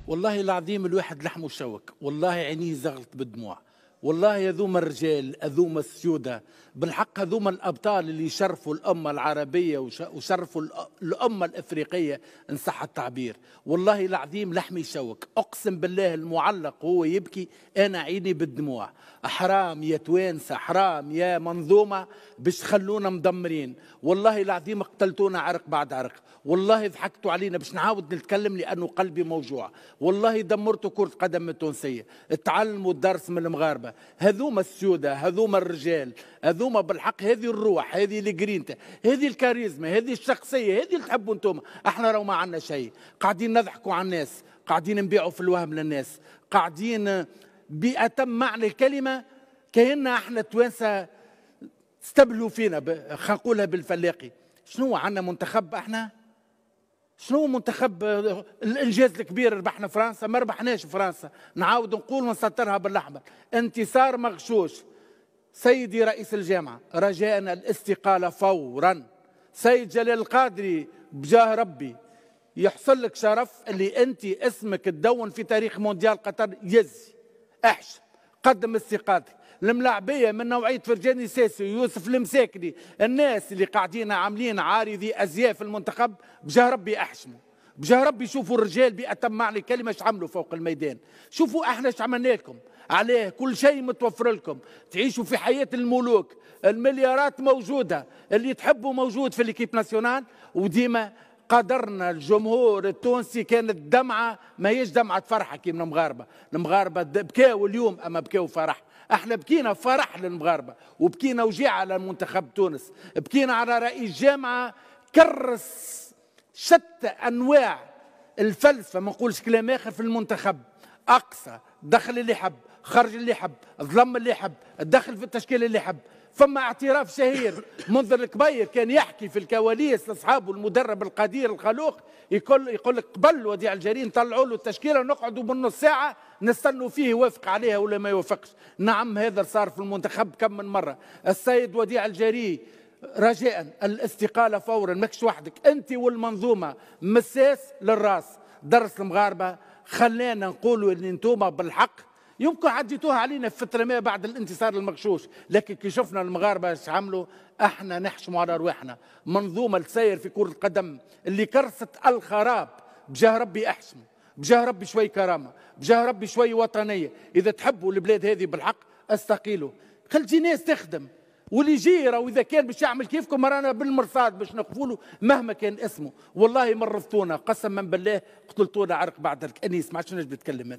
والله العظيم الواحد لحمه شوك، والله عينيه زغلت بالدموع، والله هذوما الرجال، هذوما السيودة، بالحق هذوما الأبطال اللي شرفوا الأمة العربية وشرفوا الأمة الإفريقية إن صح التعبير. والله العظيم لحمي شوك، أقسم بالله المعلق هو يبكي أنا عيني بالدموع. حرام يا توانسة، حرام يا منظومة باش تخلونا مدمرين. والله العظيم قتلتونا عرق بعد عرق، والله ضحكتوا علينا باش نعاود نتكلم لأنه قلبي موجوع. والله دمرتوا كرة قدم التونسية، تعلموا الدرس من المغاربة. هذوما السيودة، هذوما الرجال، هذوما بالحق هذه الروح، هذه الجرينتا، هذه الكاريزما، هذه الشخصية، هذه اللي تحبوا انتم. احنا راهو ما عندنا شيء، قاعدين نضحكوا على الناس، قاعدين نبيعوا في الوهم للناس، قاعدين بأتم معنى الكلمة كأن احنا توانسة استبلوا فينا، خلينا نقولها بالفلاقي. شنو عندنا منتخب احنا؟ شنو منتخب؟ الانجاز الكبير ربحنا فرنسا، ما ربحناش فرنسا، نعاود نقول ونسطرها بالاحمر، انتصار مغشوش. سيدي رئيس الجامعه رجاءنا الاستقاله فورا. سيد جلال القادري بجاه ربي يحصل لك شرف اللي انت اسمك تدون في تاريخ مونديال قطر. يزي احشم قدم استقالتك. الملاعبيه من نوعيه فرجاني ساسي ويوسف المساكني، الناس اللي قاعدين عاملين عارضي ازياء في المنتخب، بجاه ربي احشموا، بجاه ربي شوفوا الرجال بأتم معنى الكلمه ايش عملوا فوق الميدان. شوفوا احنا ايش عملنا لكم، عليه كل شيء متوفر لكم، تعيشوا في حياه الملوك، المليارات موجوده، اللي تحبوا موجود في الكيب ناسيونال. وديما قدرنا الجمهور التونسي كانت دمعه ما هيش دمعه فرحه كيما المغاربه. المغاربه بكاو اليوم اما بكاو فرح، احنا بكينا فرح للمغاربه وبكينا وجيعه على منتخب تونس، بكينا على رئيس جامعه كرس شتى انواع الفلسفه، ما نقولش كلام اخر في المنتخب. اقصى دخل اللي يحب، خرج اللي يحب، ظلم اللي يحب، دخل في التشكيل اللي يحب. فما اعتراف شهير منذر الكبير كان يحكي في الكواليس لاصحابه المدرب القدير الخلوق، يقول لك قبل وديع الجري نطلعوا له التشكيله ونقعدوا بالنص ساعه نستنوا فيه يوافق عليها ولا ما يوافقش. نعم هذا صار في المنتخب كم من مره. السيد وديع الجري رجاء الاستقاله فورا، ماكش وحدك انت والمنظومه مساس للراس. درس المغاربه خلينا نقولوا ان انتم بالحق يمكن عديتوها علينا في فتره ما بعد الانتصار المغشوش، لكن كي شفنا المغاربه ايش عملوا احنا نحشموا على ارواحنا. منظومه تسير في كره القدم اللي كرست الخراب، بجاه ربي احشموا، بجاه ربي شوي كرامه، بجاه ربي شوي وطنيه. اذا تحبوا البلاد هذه بالحق استقيلوا، خلي ناس تخدم، واللي يجي راهو اذا كان باش يعمل كيفكم رانا بالمرصاد باش نقفوا مهما كان اسمه. والله مرضتونا قسما بالله، قتلتونا عرق بعد عرق. انيس ما عادش نجم نتكلم.